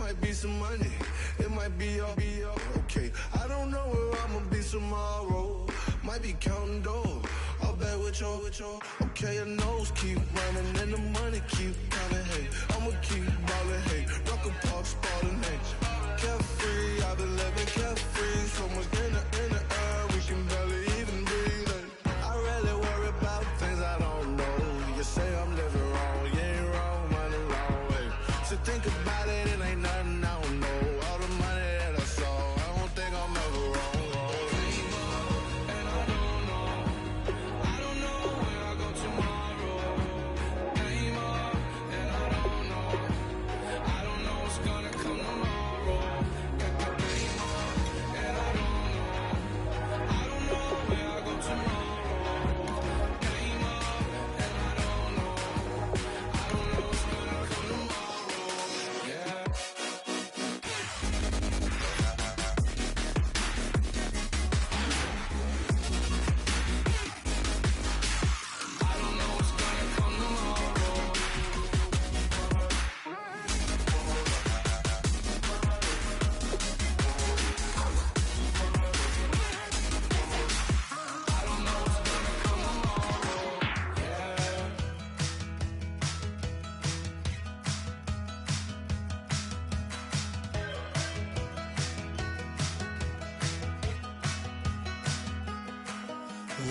might be some money, it might be all okay. I don't know where I'ma be tomorrow. Might be counting dough, I'll bet with your. Okay, your nose keep running and the money keep coming. Hey, I'ma keep ballin'. Hey, rock a park, spallin'. Hey, carefree, I've been living carefree. So much in the air, we can barely even breathe. Hey, I rarely worry about things I don't know. You say I'm living wrong, you ain't wrong, money long way. So think about it, it ain't nothing I don't know. All the money that I saw, I don't think I'm ever wrong.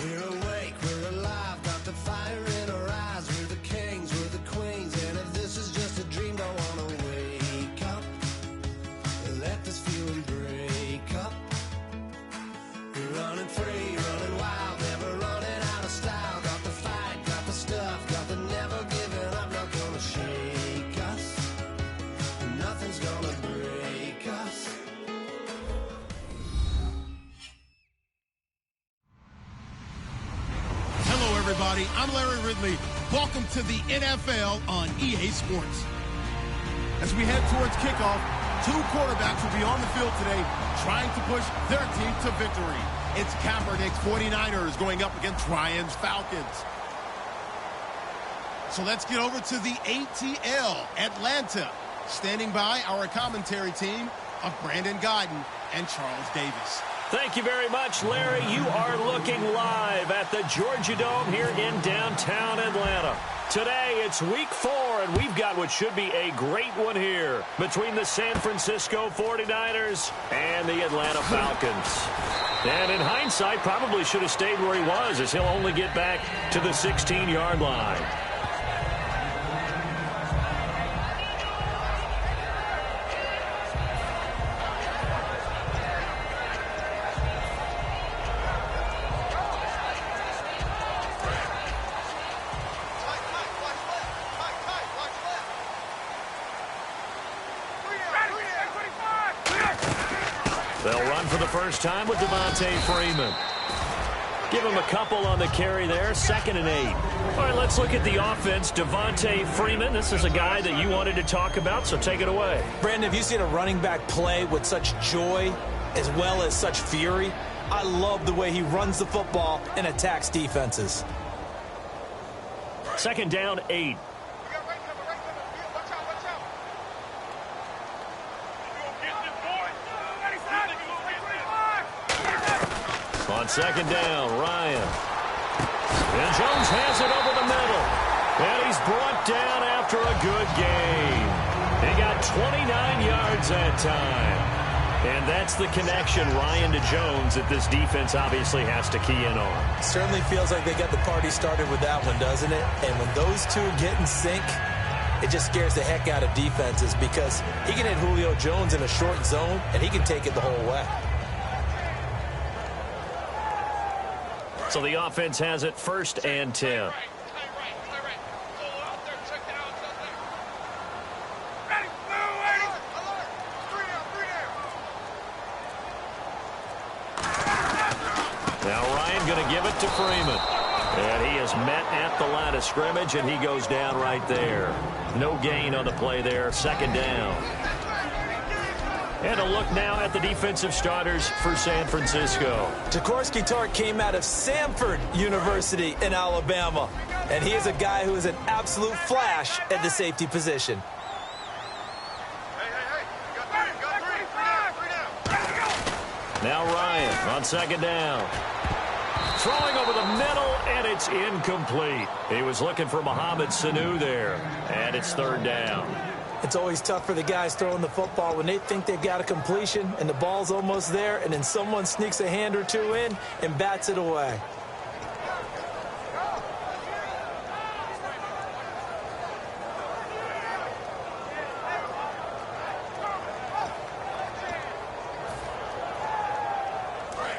We're awake, we're alive, got the fire in our eyes. We're the kings, we're the queens, and if this is just a dream, don't wanna wake up and let this feeling break up. We're running free, running wild, never running out of style. Got the fight, got the stuff, got the never giving up. Not gonna shake us, nothing's gonna break us. Everybody, I'm Larry Ridley. Welcome to the NFL on EA Sports. As we head towards kickoff, two quarterbacks will be on the field today trying to push their team to victory. It's Kaepernick's 49ers going up against Ryan's Falcons. So let's get over to the ATL, Atlanta. Standing by our commentary team of Brandon Godden and Charles Davis. Thank you very much, Larry. You are looking live at the Georgia Dome here in downtown Atlanta. Today, it's week 4, and we've got what should be a great one here between the San Francisco 49ers and the Atlanta Falcons. And in hindsight, probably should have stayed where he was, as he'll only get back to the 16-yard line. They'll run for the first time with Devontae Freeman. Give him a couple on the carry there, 2nd and 8. All right, let's look at the offense. Devontae Freeman, this is a guy that you wanted to talk about, so take it away. Brandon, have you seen a running back play with such joy as well as such fury? I love the way he runs the football and attacks defenses. 2nd down, 8. On 2nd down, Ryan. And Jones has it over the middle. And he's brought down after a good gain. He got 29 yards that time. And that's the connection, Ryan to Jones, that this defense obviously has to key in on. Certainly feels like they got the party started with that one, doesn't it? And when those two get in sync, it just scares the heck out of defenses because he can hit Julio Jones in a short zone, and he can take it the whole way. So the offense has it 1st and 10. Now Ryan going to give it to Freeman. And he is met at the line of scrimmage, and he goes down right there. No gain on the play there, 2nd down. And a look now at the defensive starters for San Francisco. Jaworski Tartt came out of Samford University in Alabama. And he is a guy who is an absolute flash at the safety position. Now Ryan on second down. Throwing over the middle, and it's incomplete. He was looking for Mohamed Sanu there, and it's third down. It's always tough for the guys throwing the football when they think they've got a completion and the ball's almost there, and then someone sneaks a hand or two in and bats it away.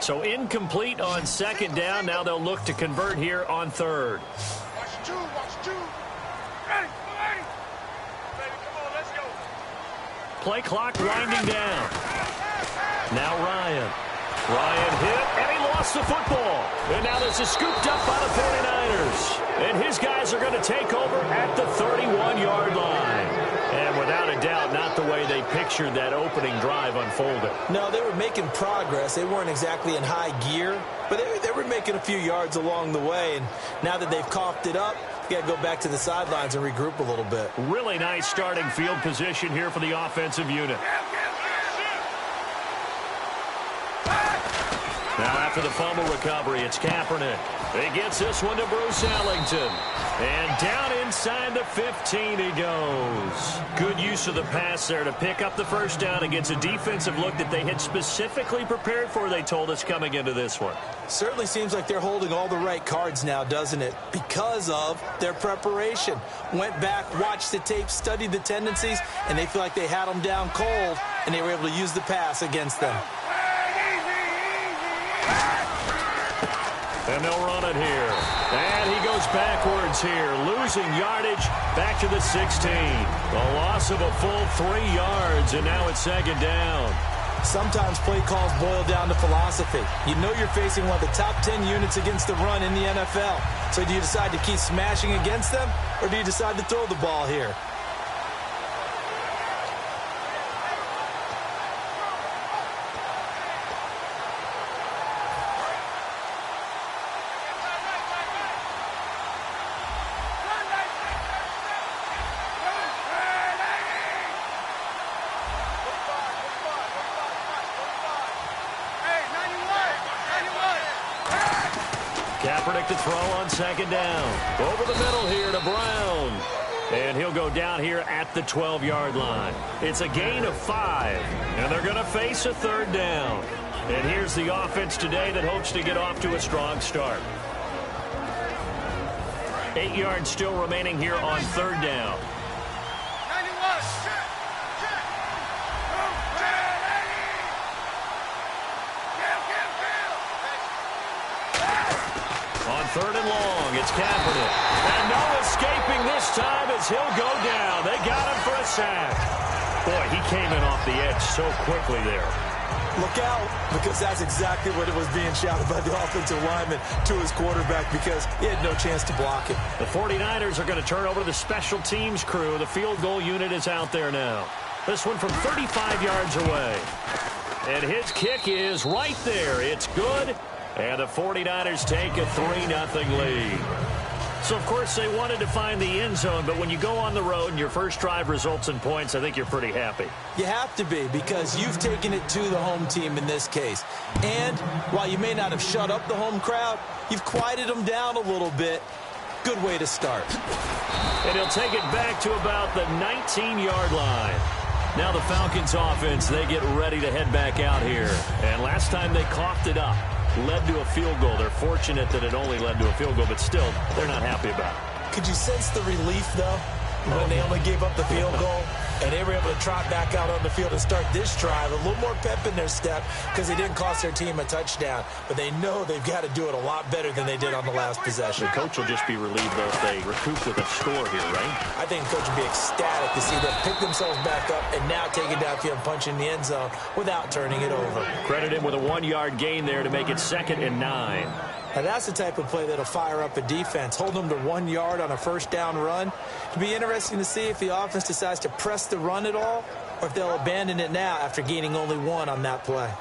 So incomplete on second down. Now they'll look to convert here on third. Watch two. Ready. Come on, let's go. Play clock winding down. Now Ryan. Ryan hit, and he lost the football. And now this is scooped up by the 49ers. And his guys are going to take over at the 31-yard line. And without a doubt, not the way they pictured that opening drive unfolded. No, they were making progress. They weren't exactly in high gear, but they were making a few yards along the way. And now that they've coughed it up, you got to go back to the sidelines and regroup a little bit. Really nice starting field position here for the offensive unit. Now after the fumble recovery, it's Kaepernick. He gets this one to Bruce Ellington. And down inside the 15 he goes. Good use of the pass there to pick up the first down against a defensive look that they had specifically prepared for, they told us, coming into this one. Certainly seems like they're holding all the right cards now, doesn't it? Because of their preparation. Went back, watched the tape, studied the tendencies, and they feel like they had them down cold, and they were able to use the pass against them. And they'll run it here. And he goes backwards here, losing yardage back to the 16. A loss of a full 3 yards, and now it's second down. Sometimes play calls boil down to philosophy. You know you're facing one of the top 10 units against the run in the NFL. So do you decide to keep smashing against them, or do you decide to throw the ball here? Kaepernick to throw on second down. Over the middle here to Brown. And he'll go down here at the 12-yard line. It's a gain of 5, and they're going to face a third down. And here's the offense today that hopes to get off to a strong start. 8 yards still remaining here on third down. On third and long, it's Kaepernick. And no escaping this time as he'll go down. They got him for a sack. Boy, he came in off the edge so quickly there. Look out, because that's exactly what it was being shouted by the offensive lineman to his quarterback, because he had no chance to block it. The 49ers are going to turn over to the special teams crew. The field goal unit is out there now. This one from 35 yards away. And his kick is right there. It's good. And the 49ers take a 3-0 lead. So, of course, they wanted to find the end zone, but when you go on the road and your first drive results in points, I think you're pretty happy. You have to be, because you've taken it to the home team in this case. And while you may not have shut up the home crowd, you've quieted them down a little bit. Good way to start. And he'll take it back to about the 19-yard line. Now the Falcons offense, they get ready to head back out here. And last time they coughed it up. Led to a field goal. They're fortunate that it only led to a field goal, but still, they're not happy about it. Could you sense the relief, though, when they only gave up the field goal? And they were able to trot back out on the field and start this drive. A little more pep in their step because they didn't cost their team a touchdown. But they know they've got to do it a lot better than they did on the last possession. The coach will just be relieved, though, if they recoup with a score here, right? I think the coach will be ecstatic to see them pick themselves back up and now take it downfield and punch in the end zone without turning it over. Credit him with a 1-yard gain there to make it 2nd and 9. Now, that's the type of play that'll fire up a defense. Hold them to 1 yard on a first down run. It'll be interesting to see if the offense decides to press the run at all or if they'll abandon it now after gaining only 1 on that play.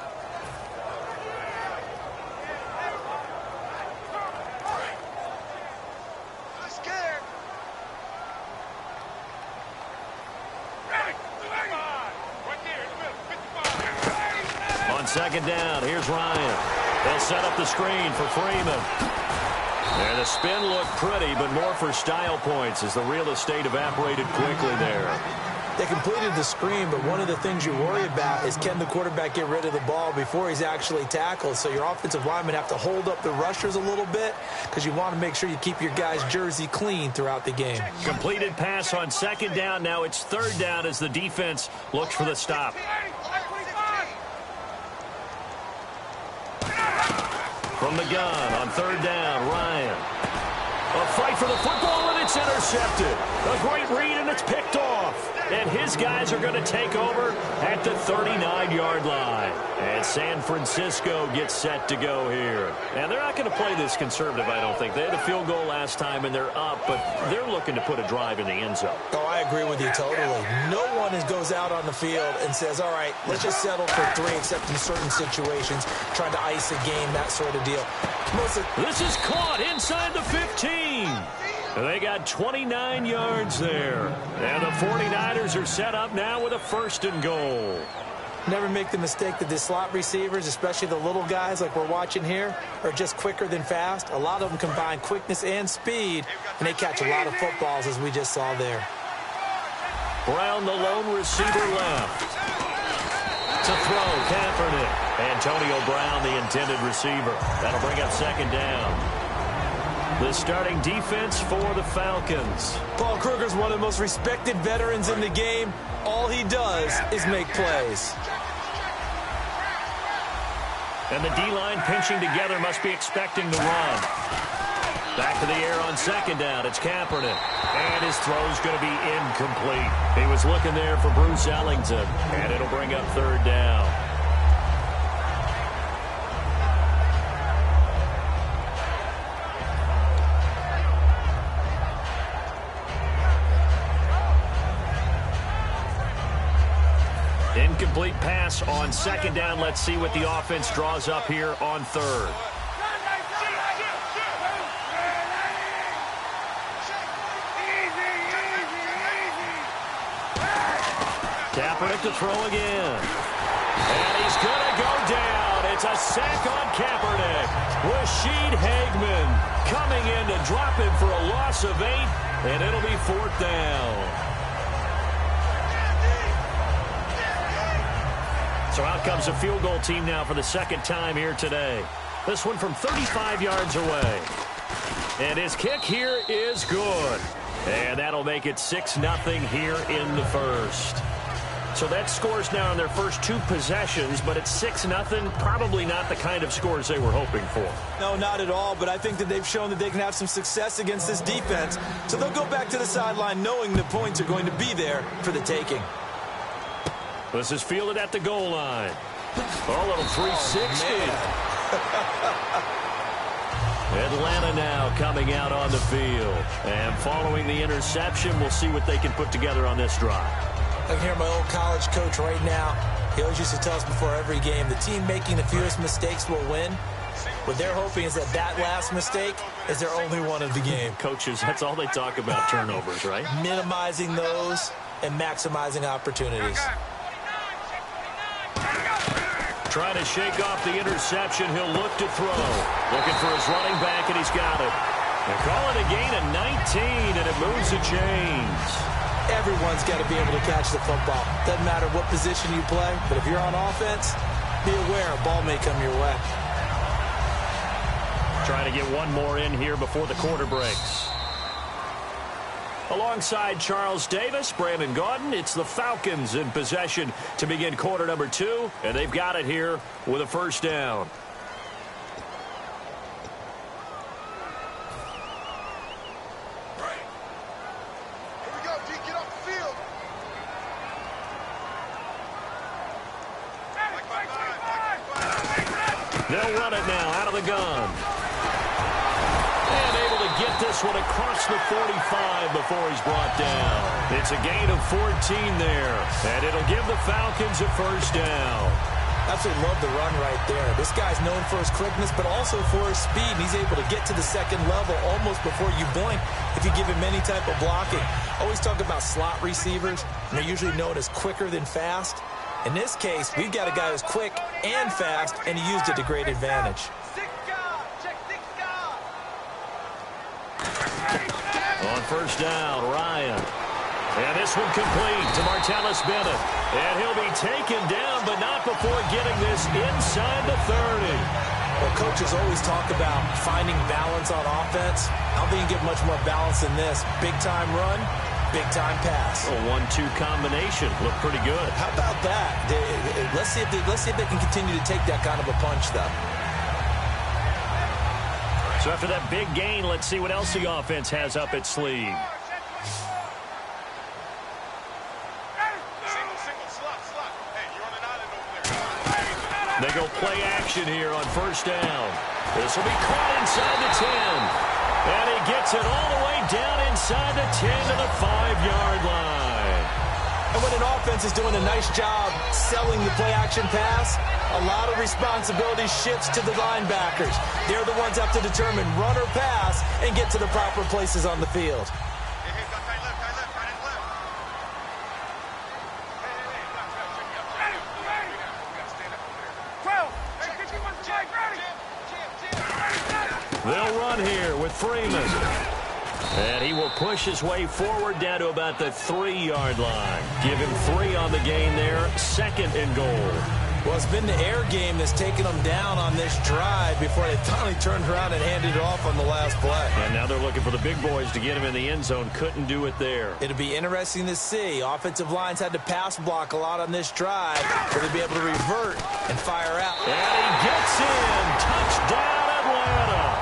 On On second down, here's Ryan. They'll set up the screen for Freeman. And the spin looked pretty, but more for style points as the real estate evaporated quickly there. They completed the screen, but one of the things you worry about is can the quarterback get rid of the ball before he's actually tackled. So your offensive linemen have to hold up the rushers a little bit because you want to make sure you keep your guy's jersey clean throughout the game. Completed pass on second down. Now it's third down as the defense looks for the stop. From the gun on third down, Ryan. A fight for the football, and it's intercepted. A great read, and it's picked off. And his guys are going to take over at the 39-yard line. And San Francisco gets set to go here. And they're not going to play this conservative, I don't think. They had a field goal last time, and they're up, but they're looking to put a drive in the end zone. Oh, I agree with you totally. No one goes out on the field and says, all right, let's just settle for 3, except in certain situations, trying to ice a game, that sort of deal. This is caught inside the 15. They got 29 yards there. And the 49ers are set up now with a 1st and goal. Never make the mistake that the slot receivers, especially the little guys like we're watching here, are just quicker than fast. A lot of them combine quickness and speed, and they catch a lot of footballs, as we just saw there. Brown, the lone receiver left. To throw, Kaepernick. Antonio Brown, the intended receiver. That'll bring up second down. The starting defense for the Falcons. Paul Kruger's one of the most respected veterans in the game. All he does is make plays. And the D-line pinching together, must be expecting to run. Back to the air on second down. It's Kaepernick. And his throw's going to be incomplete. He was looking there for Bruce Ellington. And it'll bring up third down. Incomplete pass on second down. Let's see what the offense draws up here on third. Kaepernick to throw again. And he's going to go down. It's a sack on Kaepernick. Rashid Hageman coming in to drop him for a loss of 8, and it'll be 4th down. So out comes a field goal team now for the second time here today. This one from 35 yards away. And his kick here is good. And that'll make it 6-0 here in the first. So that scores now on their first 2 possessions, but it's 6-0. Probably not the kind of scores they were hoping for. No, not at all, but I think that they've shown that they can have some success against this defense. So they'll go back to the sideline knowing the points are going to be there for the taking. This is fielded at the goal line. A little 360. Atlanta now coming out on the field. And following the interception, we'll see what they can put together on this drive. I can hear my old college coach right now. He always used to tell us before every game, the team making the fewest mistakes will win. What they're hoping is that last mistake is their only one of the game. Coaches, that's all they talk about, turnovers, right? Minimizing those and maximizing opportunities. Trying to shake off the interception. He'll look to throw. Looking for his running back, and he's got it. They call it a gain of 19, and it moves the chains. Everyone's got to be able to catch the football. Doesn't matter what position you play, but if you're on offense, be aware a ball may come your way. Trying to get one more in here before the quarter breaks. Alongside Charles Davis, Brandon Gaudin, it's the Falcons in possession to begin quarter number 2, and they've got it here with a 1st down. Here we go, D, get off the field. They'll run it now out of the gun. And able to get this one across the 45 before he's brought down. It's a gain of 14 there. And it'll give the Falcons a 1st down. Absolutely love the run right there. This guy's known for his quickness, but also for his speed. And he's able to get to the second level almost before you blink if you give him any type of blocking. Always talk about slot receivers, and they're usually known as quicker than fast. In this case, we've got a guy who's quick and fast, and he used it to great advantage. On first down, Ryan. And this one complete to Martellus Bennett. And he'll be taken down, but not before getting this inside the 30. Well, coaches always talk about finding balance on offense. I don't think you get much more balance than this. Big-time run, big-time pass. A 1-2 combination. Looked pretty good. How about that? Let's see if they can continue to take that kind of a punch, though. So after that big gain, let's see what else the offense has up its sleeve. They go play action here on first down. This will be caught inside the 10. And he gets it all the way down inside the 10 to the 5-yard line. And when an offense is doing a nice job selling the play action pass, a lot of responsibility shifts to the linebackers. They're the ones that have to determine run or pass and get to the proper places on the field. They'll run here with Freeman. And he will push his way forward down to about the 3-yard line. Give him 3 on the gain there. 2nd and goal. Well, it's been the air game that's taken them down on this drive before they finally turned around and handed it off on the last play. And now they're looking for the big boys to get him in the end zone. Couldn't do it there. It'll be interesting to see. Offensive lines had to pass block a lot on this drive for to be able to revert and fire out. And he gets in. Touchdown, Atlanta.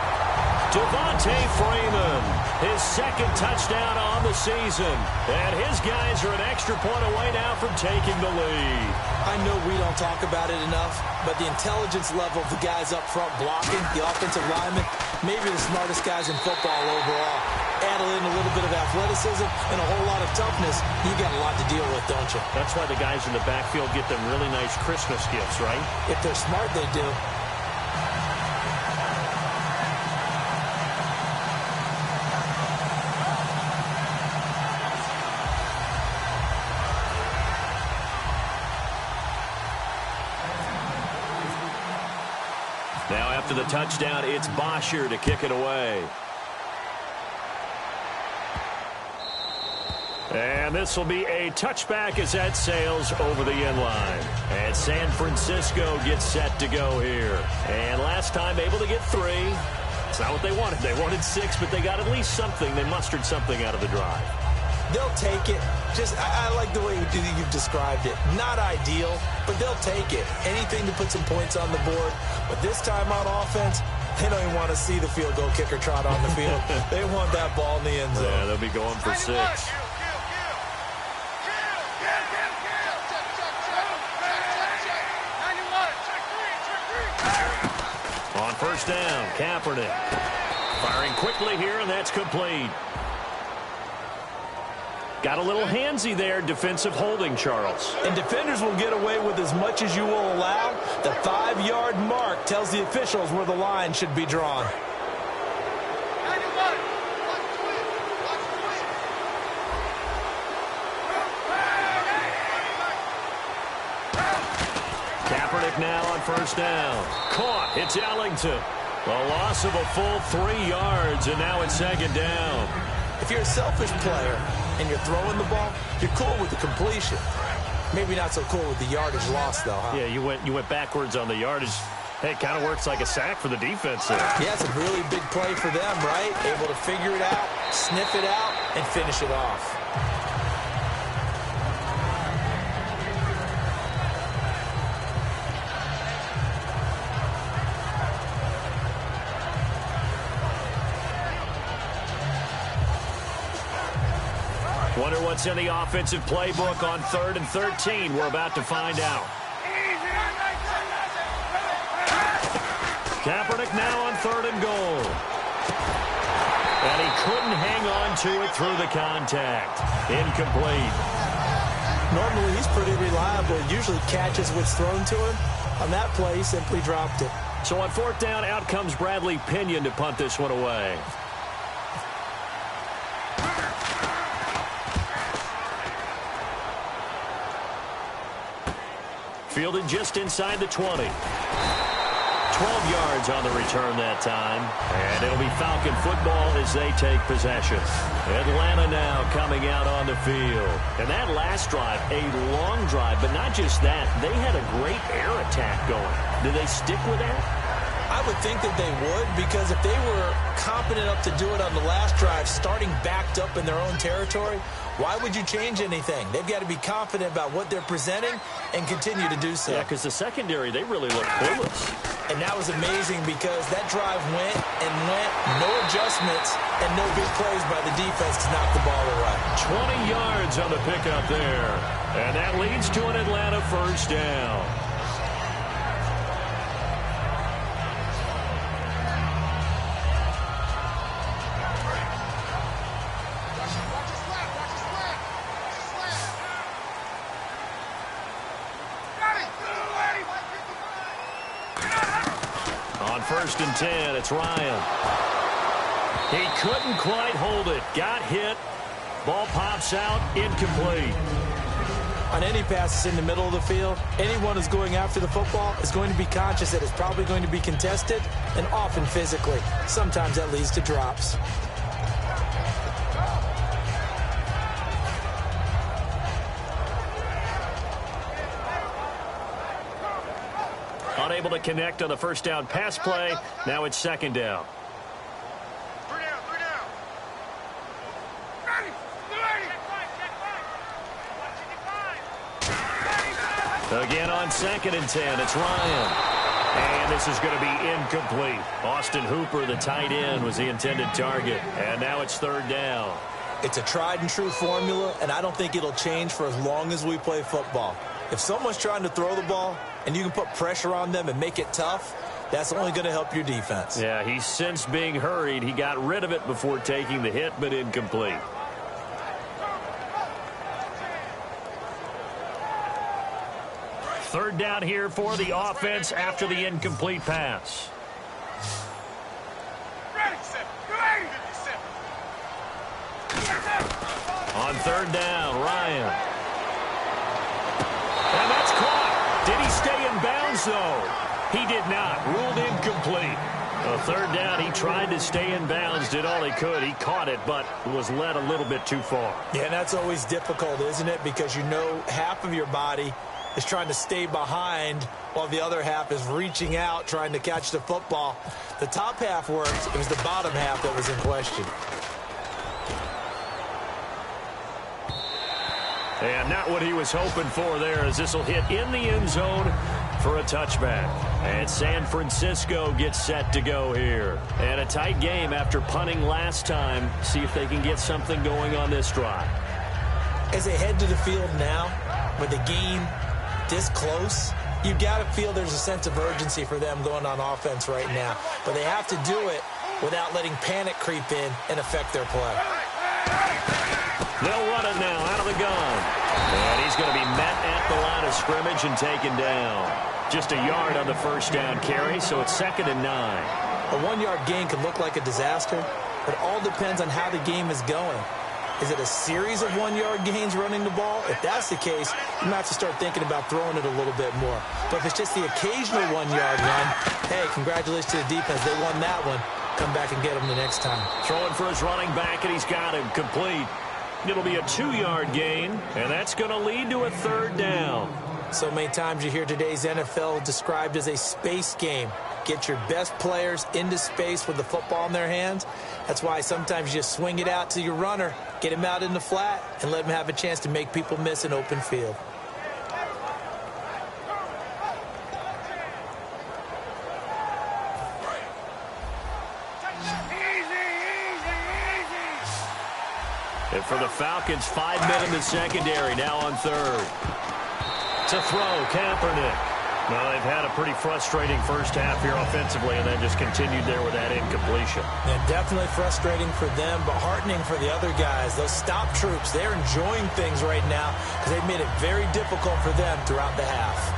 Devontae Freeman, his 2nd touchdown on the season. And his guys are an extra point away now from taking the lead. I know we don't talk about it enough, but the intelligence level of the guys up front blocking, the offensive linemen, maybe the smartest guys in football overall. Add in a little bit of athleticism and a whole lot of toughness, you got a lot to deal with, don't you? That's why the guys in the backfield get them really nice Christmas gifts, right? If they're smart, they do. Now after the touchdown, it's Bosher to kick it away. And this will be a touchback as that sails over the end line. And San Francisco gets set to go here. And last time able to get 3. It's not what they wanted. They wanted 6, but they got at least something. They mustered something out of the drive. They'll take it. I like the way you've described it. Not ideal, but they'll take it. Anything to put some points on the board. But this time on offense, they don't even want to see the field goal kicker trot on the field. They want that ball in the end zone. Yeah, they'll be going for 6. On first down, Kaepernick. Firing quickly here, and that's complete. Got a little handsy there, defensive holding, Charles. And defenders will get away with as much as you will allow. The 5-yard mark tells the officials where the line should be drawn. Kaepernick now on first down. Caught. It's Ellington. A loss of a full 3 yards, and now it's 2nd down. If you're a selfish player and you're throwing the ball, you're cool with the completion. Maybe not so cool with the yardage loss, though, huh? Yeah, you went backwards on the yardage. Hey, it kind of works like a sack for the defense there. Yeah, it's a really big play for them, right? Able to figure it out, sniff it out, and finish it off. Wonder what's in the offensive playbook on 3rd and 13. We're about to find out. Kaepernick now on 3rd and goal. And he couldn't hang on to it through the contact. Incomplete. Normally he's pretty reliable. Usually catches what's thrown to him. On that play, he simply dropped it. So on 4th down, out comes Bradley Pinion to punt this one away. Fielded just inside the 20. 12 yards on the return that time. And it'll be Falcon football as they take possession. Atlanta now coming out on the field. And that last drive, a long drive, but not just that. They had a great air attack going. Do they stick with that? I would think that they would, because if they were competent enough to do it on the last drive, starting backed up in their own territory, why would you change anything? They've got to be confident about what they're presenting and continue to do so. Yeah, because the secondary, they really look clueless. And that was amazing because that drive went and went, no adjustments, and no big plays by the defense to knock the ball away. 20 yards on the pickup there. And that leads to an Atlanta first down. First and 10, it's Ryan. He couldn't quite hold it. Got hit. Ball pops out, incomplete. On any passes in the middle of the field, anyone who's going after the football is going to be conscious that it's probably going to be contested, and often physically. Sometimes that leads to drops. Unable to connect on the first down pass play. Now it's second down. Again on second and 10, it's Ryan. And this is going to be incomplete. Austin Hooper, the tight end, was the intended target. And now it's third down. It's a tried and true formula, and I don't think it'll change for as long as we play football. If someone's trying to throw the ball and you can put pressure on them and make it tough, that's only going to help your defense. Yeah, he's since being hurried. He got rid of it before taking the hit, but incomplete. Third down here for the offense after the incomplete pass. On third down, Ryan. And that's caught. Did he stay in bounds, though? He did not. Ruled incomplete. A third down, he tried to stay in bounds, did all he could. He caught it, but was led a little bit too far. Yeah, and that's always difficult, isn't it? Because you know half of your body is trying to stay behind while the other half is reaching out, trying to catch the football. The top half worked. It was the bottom half that was in question. And not what he was hoping for there, as this will hit in the end zone for a touchback. And San Francisco gets set to go here. And a tight game after punting last time. See if they can get something going on this drive. As they head to the field now, with the game this close, you've got to feel there's a sense of urgency for them going on offense right now. But they have to do it without letting panic creep in and affect their play. They'll run it now out of the gun. And he's going to be met at the line of scrimmage and taken down. Just a yard on the first down carry, so it's 2nd and 9. A 1-yard gain could look like a disaster, but all depends on how the game is going. Is it a series of 1-yard gains running the ball? If that's the case, you might have to start thinking about throwing it a little bit more. But if it's just the occasional 1-yard run, hey, congratulations to the defense. They won that one. Come back and get them the next time. Throwing for his running back, and he's got him complete. It'll be a 2-yard gain, and that's going to lead to a third down. So many times you hear today's NFL described as a space game. Get your best players into space with the football in their hands. That's why sometimes you just swing it out to your runner, get him out in the flat, and let him have a chance to make people miss an open field. And for the Falcons, 5 men in the secondary, now on third. To throw, Kaepernick. Well, they've had a pretty frustrating first half here offensively, and then just continued there with that incompletion. And definitely frustrating for them, but heartening for the other guys. Those stop troops, they're enjoying things right now because they've made it very difficult for them throughout the half.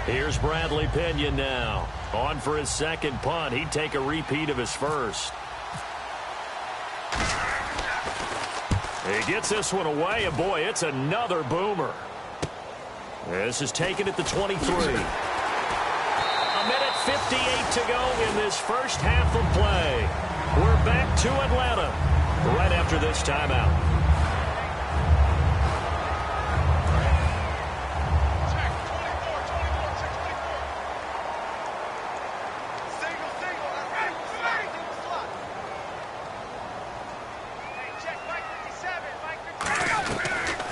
Here's Bradley Pinion now. On for his second punt. He'd take a repeat of his first. He gets this one away, and boy, it's another boomer. This is taken at the 23. A minute 58 to go in this first half of play. We're back to Atlanta right after this timeout.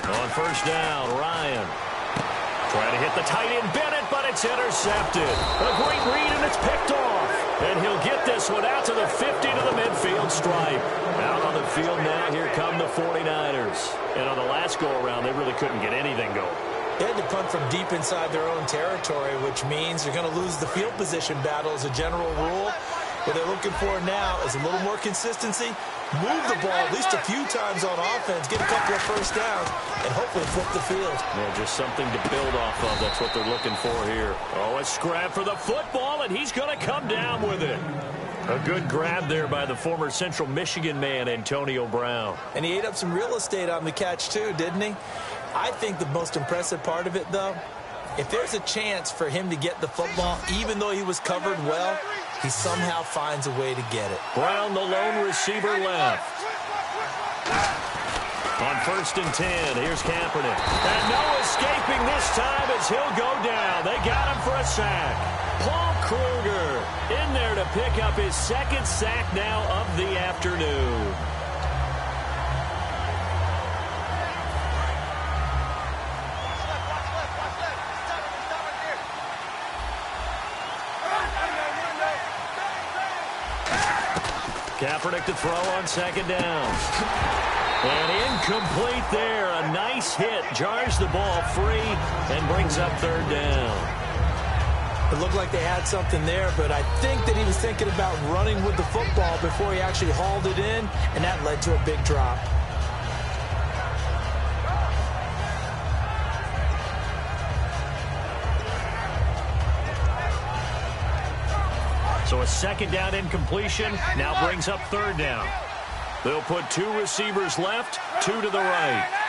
On first down, Ryan. Trying to hit the tight end, Bennett, but it's intercepted. A great read, and it's picked off. And he'll get this one out to the 50 to the midfield stripe. Out on the field now, here come the 49ers. And on the last go-around, they really couldn't get anything going. They had to punt from deep inside their own territory, which means you're going to lose the field position battle as a general rule. What they're looking for now is a little more consistency, move the ball at least a few times on offense, get a couple of first downs, and hopefully flip the field. Yeah, just something to build off of. That's what they're looking for here. Oh, a scrap for the football, and he's going to come down with it. A good grab there by the former Central Michigan man, Antonio Brown. And he ate up some real estate on the catch, too, didn't he? I think the most impressive part of it, though, if there's a chance for him to get the football, even though he was covered well, he somehow finds a way to get it. Brown, the lone receiver, left. On first and 10, here's Kaepernick. And no escaping this time as he'll go down. They got him for a sack. Paul Kruger in there to pick up his second sack now of the afternoon. Kaepernick to throw on second down. And incomplete there. A nice hit. Jars the ball free and brings up third down. It looked like they had something there, but I think that he was thinking about running with the football before he actually hauled it in, and that led to a big drop. So a second down incompletion now brings up third down. They'll put two receivers left, two to the right.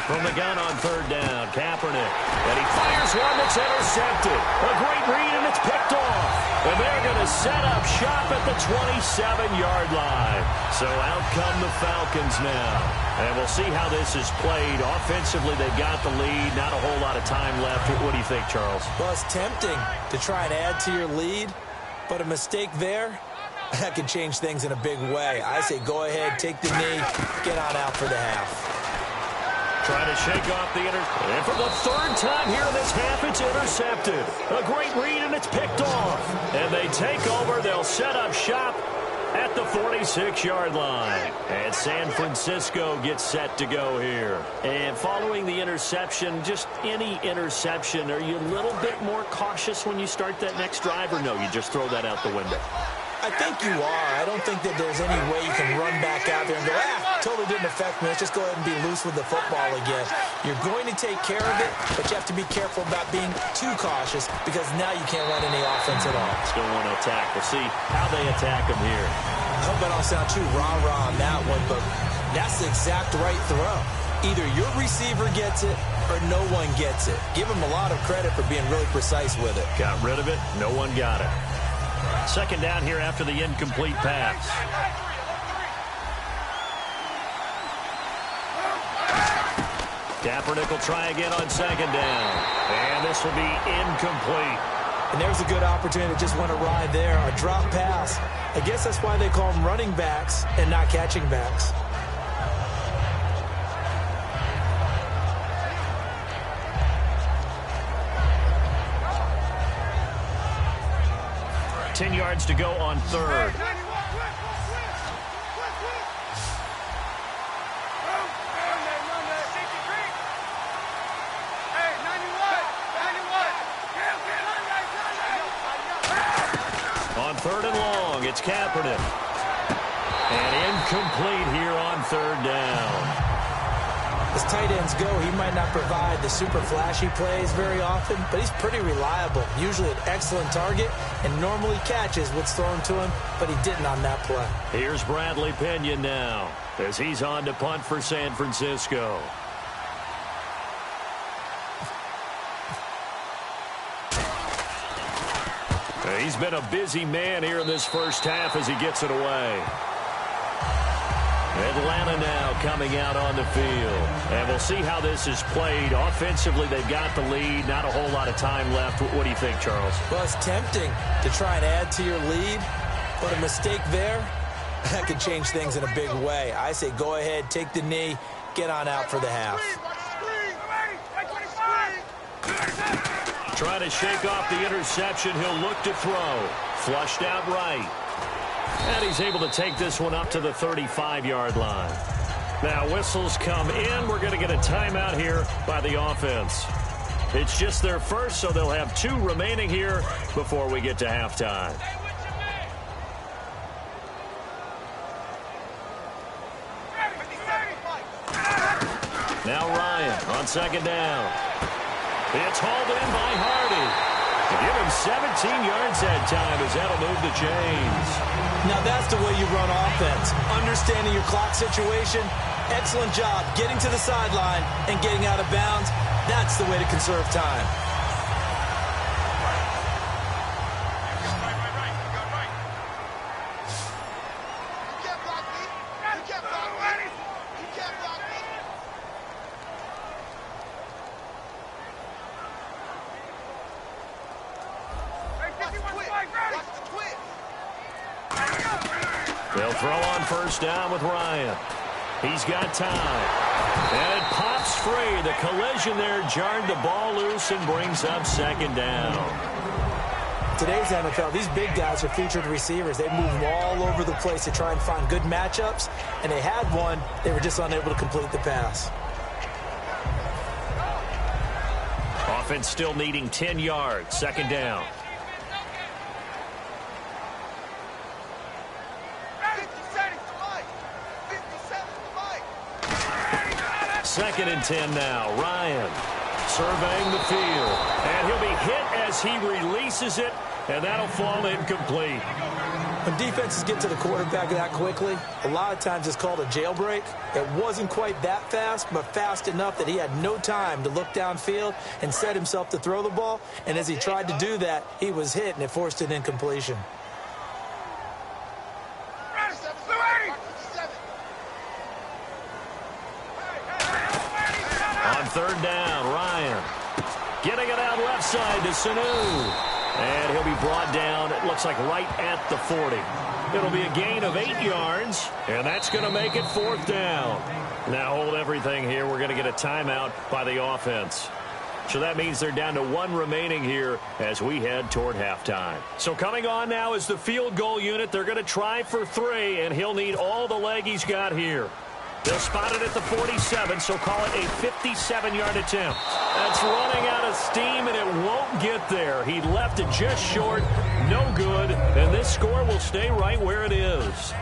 From the gun on third down, Kaepernick. And he fires one that's intercepted. A great read, and it's picked off. And they're going to set up shop at the 27-yard line. So out come the Falcons now. And we'll see how this is played. Offensively, they've got the lead. Not a whole lot of time left. What do you think, Charles? Well, it's tempting to try and add to your lead, but a mistake there, that could change things in a big way. I say go ahead, take the knee, get on out for the half. Trying to shake off the and for the third time here in this half, it's intercepted. A great read, and it's picked off. And they take over. They'll set up shop at the 46-yard line. And San Francisco gets set to go here. And following the interception, just any interception, are you a little bit more cautious when you start that next drive, or no, you just throw that out the window? I think you are. I don't think that there's any way you can run back out there and go, totally didn't affect me. Let's just go ahead and be loose with the football again. You're going to take care of it, but you have to be careful about being too cautious because now you can't run any offense at all. Still want to attack. We'll see how they attack them here. I hope I don't sound too rah-rah on that one, but that's the exact right throw. Either your receiver gets it or no one gets it. Give him a lot of credit for being really precise with it. Got rid of it. No one got it. Second down here after the incomplete pass. Kaepernick will try again on second down. And this will be incomplete. And there's a good opportunity to just want to ride there. A drop pass. I guess that's why they call them running backs and not catching backs. Ten yards to go on third. On third and long, it's Kaepernick. And incomplete here on third down. As tight ends go, he might not provide the super flashy plays very often, but he's pretty reliable, usually an excellent target, and normally catches what's thrown to him, but he didn't on that play. Here's Bradley Pinion now as he's on to punt for San Francisco. He's been a busy man here in this first half as he gets it away. Atlanta now coming out on the field. And we'll see how this is played. Offensively, they've got the lead. Not a whole lot of time left. What do you think, Charles? Well, it's tempting to try and add to your lead, but a mistake there, that could change things in a big way. I say go ahead, take the knee, get on out for the half. Trying to shake off the interception. He'll look to throw. Flushed out right. And he's able to take this one up to the 35-yard line. Now whistles come in. We're going to get a timeout here by the offense. It's just their first, so they'll have 2 remaining here before we get to halftime. Now Ryan on second down. It's hauled in by Hardy. Give him 17 yards that time as that'll move the chains. Now that's the way you run offense. Understanding your clock situation. Excellent job getting to the sideline and getting out of bounds. That's the way to conserve time. They'll throw on first down with Ryan. He's got time. And it pops free. The collision there jarred the ball loose and brings up second down. Today's NFL, these big guys are featured receivers. They move all over the place to try and find good matchups. And they had one. They were just unable to complete the pass. Offense still needing 10 yards. Second down. Second and 10 now. Ryan surveying the field. And he'll be hit as he releases it. And that'll fall incomplete. When defenses get to the quarterback that quickly, a lot of times it's called a jailbreak. It wasn't quite that fast, but fast enough that he had no time to look downfield and set himself to throw the ball. And as he tried to do that, he was hit, and it forced an incompletion. On third down, Ryan getting it out left side to Sanu. And he'll be brought down, it looks like right at the 40. It'll be a gain of 8 yards, and that's going to make it fourth down. Now hold everything here. We're going to get a timeout by the offense. So that means they're down to 1 remaining here as we head toward halftime. So coming on now is the field goal unit. They're going to try for 3, and he'll need all the leg he's got here. They'll spot it at the 47, so call it a 57-yard attempt. That's running out of steam, and it won't get there. He left it just short, no good, and this score will stay right where it is.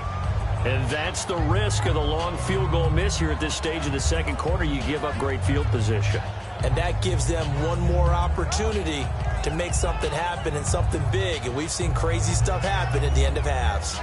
And that's the risk of the long field goal miss here at this stage of the second quarter. You give up great field position. And that gives them one more opportunity to make something happen and something big. And we've seen crazy stuff happen at the end of halves.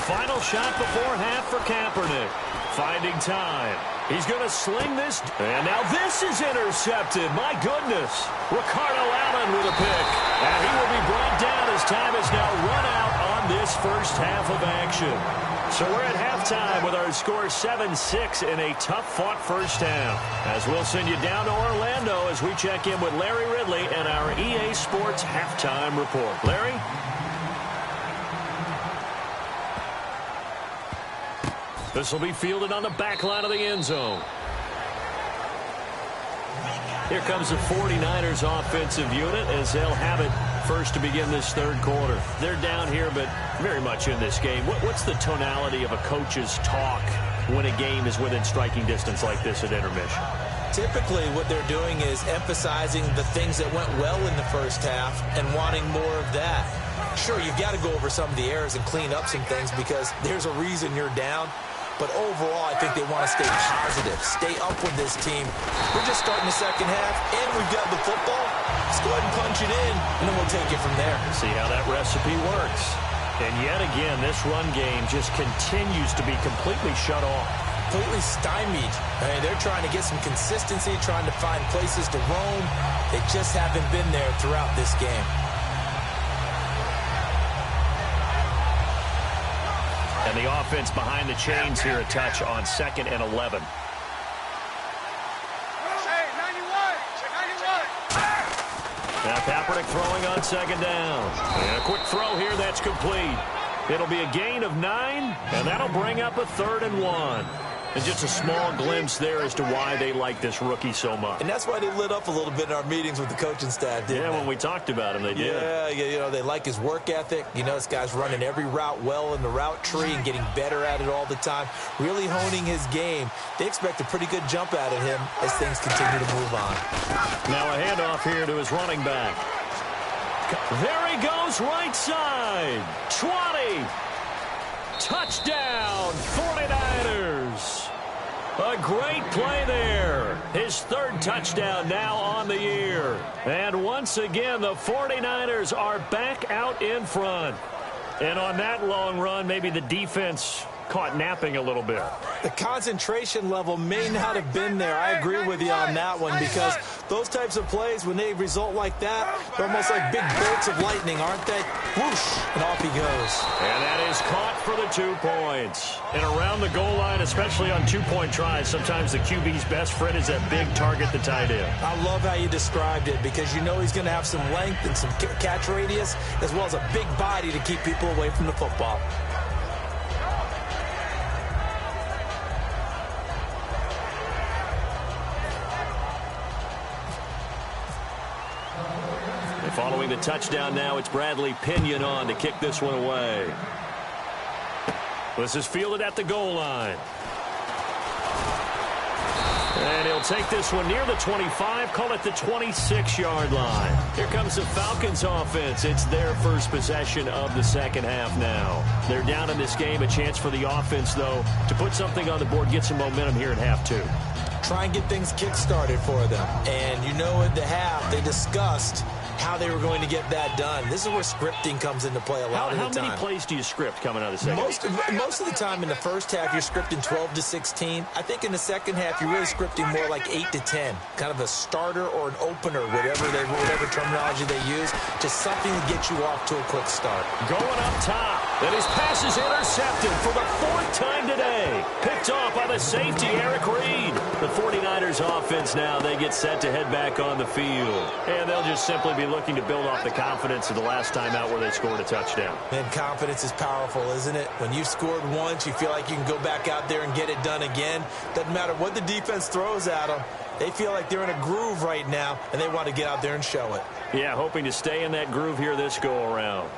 Final shot before half for Kaepernick. Finding time. He's going to sling this. And now this is intercepted. My goodness. Ricardo Allen with a pick. And he will be brought down as time is now run out on this first half of action. So we're at halftime with our score 7-6 in a tough-fought first half. As we'll send you down to Orlando as we check in with Larry Ridley and our EA Sports halftime report. Larry? This will be fielded on the back line of the end zone. Here comes the 49ers offensive unit as they'll have it first to begin this third quarter. They're down here, but very much in this game. What's the tonality of a coach's talk when a game is within striking distance like this at intermission? Typically, what they're doing is emphasizing the things that went well in the first half and wanting more of that. Sure, you've got to go over some of the errors and clean up some things because there's a reason you're down. But overall, I think they want to stay positive, stay up with this team. We're just starting the second half, and we've got the football. Let's go ahead and punch it in, and then we'll take it from there. See how that recipe works. And yet again, this run game just continues to be completely shut off. Completely stymied. I mean, they're trying to get some consistency, trying to find places to roam. They just haven't been there throughout this game. And the offense behind the chains here, a touch on 2nd and 11. Now Kaepernick throwing on 2nd down. And a quick throw here, that's complete. It'll be a gain of 9, and that'll bring up a 3rd and 1. And just a small glimpse there as to why they like this rookie so much. And that's why they lit up a little bit in our meetings with the coaching staff, didn't they? When we talked about him, they did. Yeah, you know, they like his work ethic. You know, this guy's running every route well in the route tree and getting better at it all the time, really honing his game. They expect a pretty good jump out of him as things continue to move on. Now a handoff here to his running back. There he goes, right side. 20. Touchdown, 49ers. A great play there. His 3rd touchdown now on the year. And once again, the 49ers are back out in front. And on that long run, maybe the defense caught napping a little bit. The concentration level may not have been there. I agree with you on that one because those types of plays, when they result like that, they're almost like big bolts of lightning, aren't they? Whoosh, and off he goes. And that is caught for the 2 points. And around the goal line, especially on 2-point tries, sometimes the QB's best friend is that big target, the tight end. I love how you described it because you know he's going to have some length and some catch radius as well as a big body to keep people away from the football. Following the touchdown now, it's Bradley Pinion on to kick this one away. This is fielded at the goal line. And he'll take this one near the 25, call it the 26-yard line. Here comes the Falcons offense. It's their first possession of the second half now. They're down in this game, a chance for the offense, though, to put something on the board, get some momentum here in half 2. Try and get things kick-started for them. And you know at the half, they discussed how they were going to get that done. This is where scripting comes into play a lot of the time. How many plays do you script coming out of the second half? Most of the time in the first half, you're scripting 12 to 16. I think in the second half, you're really scripting more like 8 to 10. Kind of a starter or an opener, whatever terminology they use. Just something to get you off to a quick start. Going up top. And his pass is intercepted for the 4th time today. Picked off by the safety, Eric Reed. The 49ers offense now, they get set to head back on the field. And they'll just simply be looking to build off the confidence of the last time out where they scored a touchdown. And confidence is powerful, isn't it? When you've scored once, you feel like you can go back out there and get it done again. Doesn't matter what the defense throws at them. They feel like they're in a groove right now, and they want to get out there and show it. Yeah, hoping to stay in that groove here this go-around.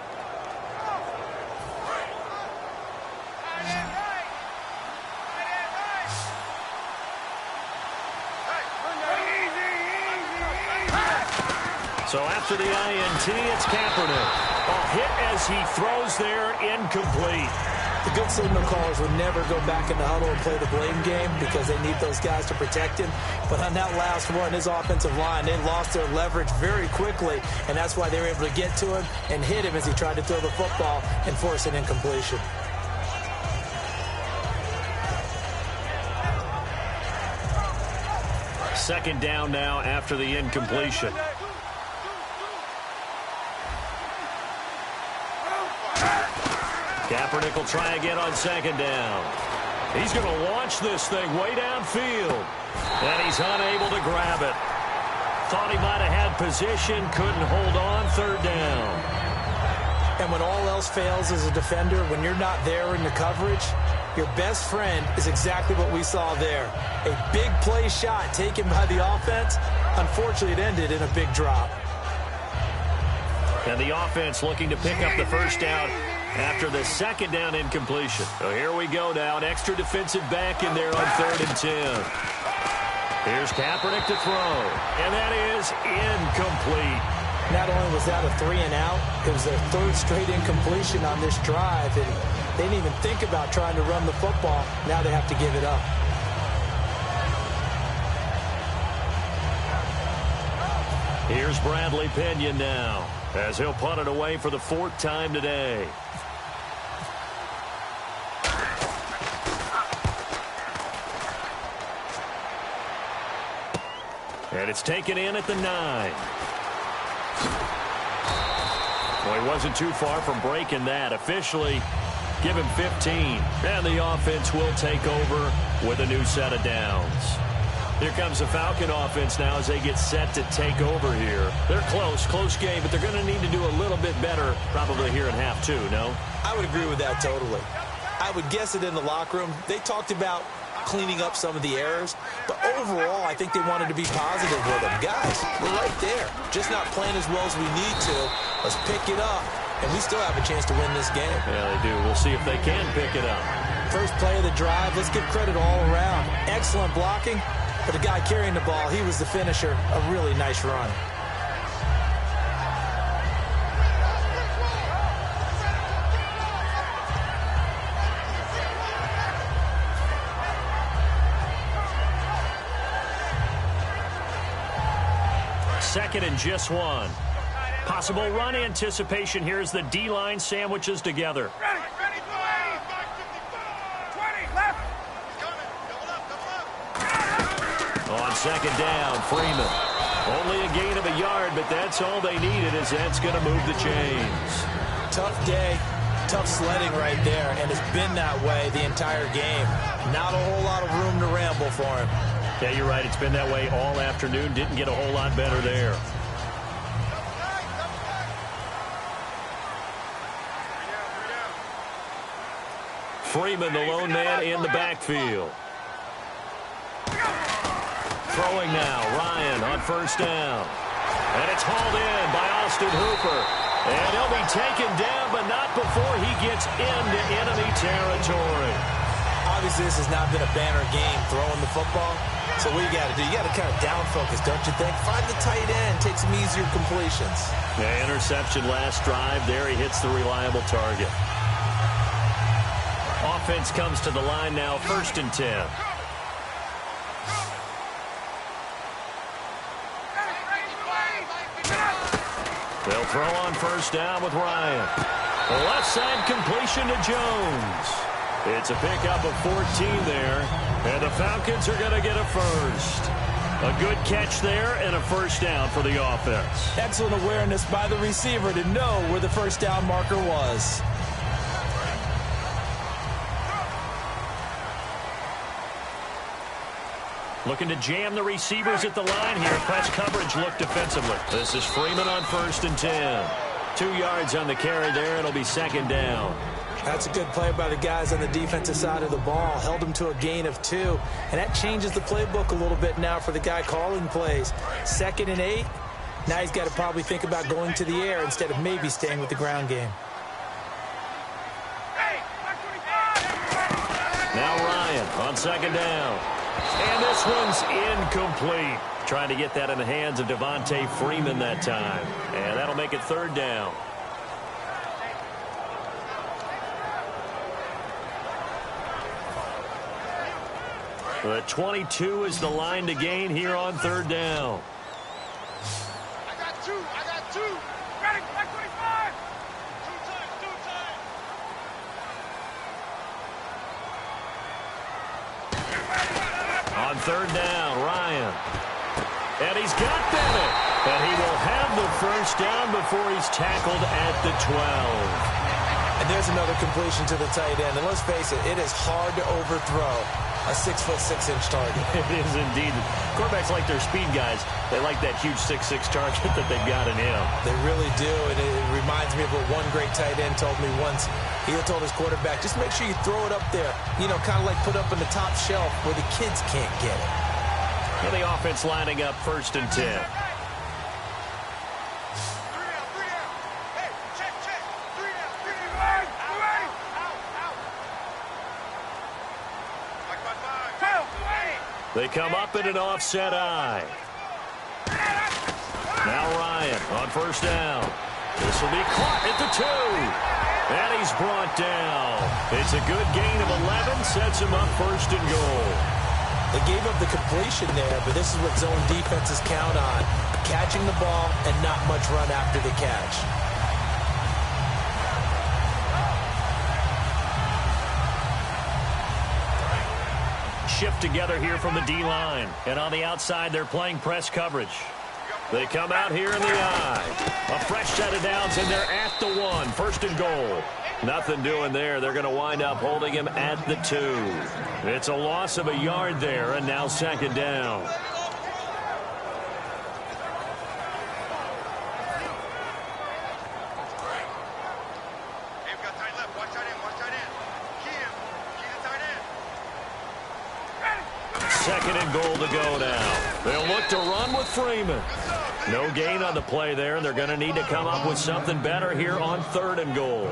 So after the INT, it's Kaepernick. A hit as he throws there, incomplete. The good signal callers would never go back in the huddle and play the blame game because they need those guys to protect him. But on that last one, his offensive line, they lost their leverage very quickly, and that's why they were able to get to him and hit him as he tried to throw the football and force an incompletion. Second down now after the incompletion. Kaepernick will try again on second down. He's going to launch this thing way downfield. And he's unable to grab it. Thought he might have had position, couldn't hold on, third down. And when all else fails as a defender, when you're not there in the coverage, your best friend is exactly what we saw there. A big play shot taken by the offense, Unfortunately, it ended in a big drop. And the offense looking to pick up the first down after the second down incompletion. So here we go now. An extra defensive back in there on 3rd and 10. Here's Kaepernick to throw. And that is incomplete. Not only was that a 3-and-out, it was their 3rd straight incompletion on this drive. And they didn't even think about trying to run the football. Now they have to give it up. Here's Bradley Pinion now, as he'll punt it away for the 4th time today. And it's taken in at the 9. Well, he wasn't too far from breaking that. Officially, give him 15. And the offense will take over with a new set of downs. Here comes the Falcon offense now as they get set to take over here. They're close game, but they're going to need to do a little bit better probably here in half 2, no? I would agree with that totally. I would guess it in the locker room. They talked about cleaning up some of the errors, but overall, I think they wanted to be positive with them. Guys, we're right there. Just not playing as well as we need to. Let's pick it up, and we still have a chance to win this game. Yeah, they do. We'll see if they can pick it up. First play of the drive, let's give credit all around. Excellent blocking. But the guy carrying the ball, he was the finisher. A really nice run. Second and just 1. Possible run anticipation. Here's the D-line sandwiches together. On second down, Freeman. Only a gain of a yard, but that's all they needed, as that's going to move the chains. Tough day, tough sledding right there, and it's been that way the entire game. Not a whole lot of room to ramble for him. Yeah, you're right. It's been that way all afternoon. Didn't get a whole lot better there. Freeman, the lone man in the backfield. Throwing now, Ryan on first down. And it's hauled in by Austin Hooper. And he'll be taken down, but not before he gets into enemy territory. Obviously, this has not been a banner game throwing the football. So what you got to do? You got to kind of down focus, don't you think? Find the tight end, take some easier completions. Yeah, interception last drive. There he hits the reliable target. Offense comes to the line now, 1st and 10. They'll throw on first down with Ryan. The left side completion to Jones. It's a pickup of 14 there, and the Falcons are going to get a first. A good catch there and a first down for the offense. Excellent awareness by the receiver to know where the first down marker was. Looking to jam the receivers at the line here. Press coverage look defensively. This is Freeman on 1st and 10. 2 yards on the carry there. It'll be second down. That's a good play by the guys on the defensive side of the ball. Held them to a gain of 2. And that changes the playbook a little bit now for the guy calling plays. 2nd and 8. Now he's got to probably think about going to the air instead of maybe staying with the ground game. Now Ryan on second down. And this one's incomplete. Trying to get that in the hands of Devontae Freeman that time. And that'll make it 3rd down. The 22 is the line to gain here on 3rd down. I got two. Ready, back 25. Two time. On 3rd down, Ryan. And he's got Bennett. And he will have the first down before he's tackled at the 12. And there's another completion to the tight end. And let's face it, it is hard to overthrow a 6'6" target. It is indeed. Quarterbacks like their speed guys. They like that huge 6'6" target that they've got in him. They really do, and it reminds me of what one great tight end told me once. He told his quarterback, just make sure you throw it up there, you know, kind of like put up in the top shelf where the kids can't get it. And the offense lining up 1st and 10. They come up in an offset eye. Now Ryan on 1st down. This will be caught at the 2. And he's brought down. It's a good gain of 11. Sets him up 1st and goal. They gave up the completion there, but this is what zone defenses count on. Catching the ball and not much run after the catch. Shift together here from the D-line. And on the outside, they're playing press coverage. They come out here in the eye. A fresh set of downs, and they're at the 1. 1st and goal. Nothing doing there. They're going to wind up holding him at the 2. It's a loss of a yard there, and now 2nd down. Second and goal to go now. They'll look to run with Freeman. No gain on the play there, and they're going to need to come up with something better here on 3rd and goal.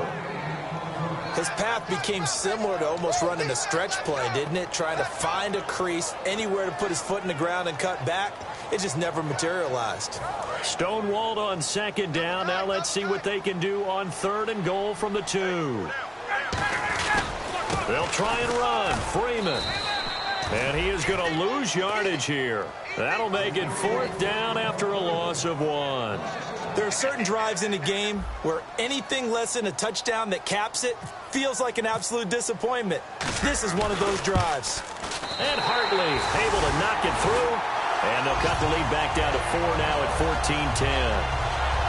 His path became similar to almost running a stretch play, didn't it? Trying to find a crease, anywhere to put his foot in the ground and cut back. It just never materialized. Stonewalled on 2nd down. Now let's see what they can do on 3rd and goal from the 2. They'll try and run. Freeman. And he is going to lose yardage here. That'll make it 4th down after a loss of 1. There are certain drives in a game where anything less than a touchdown that caps it feels like an absolute disappointment. This is one of those drives. And Hartley able to knock it through. And they'll cut the lead back down to 4 now at 14-10.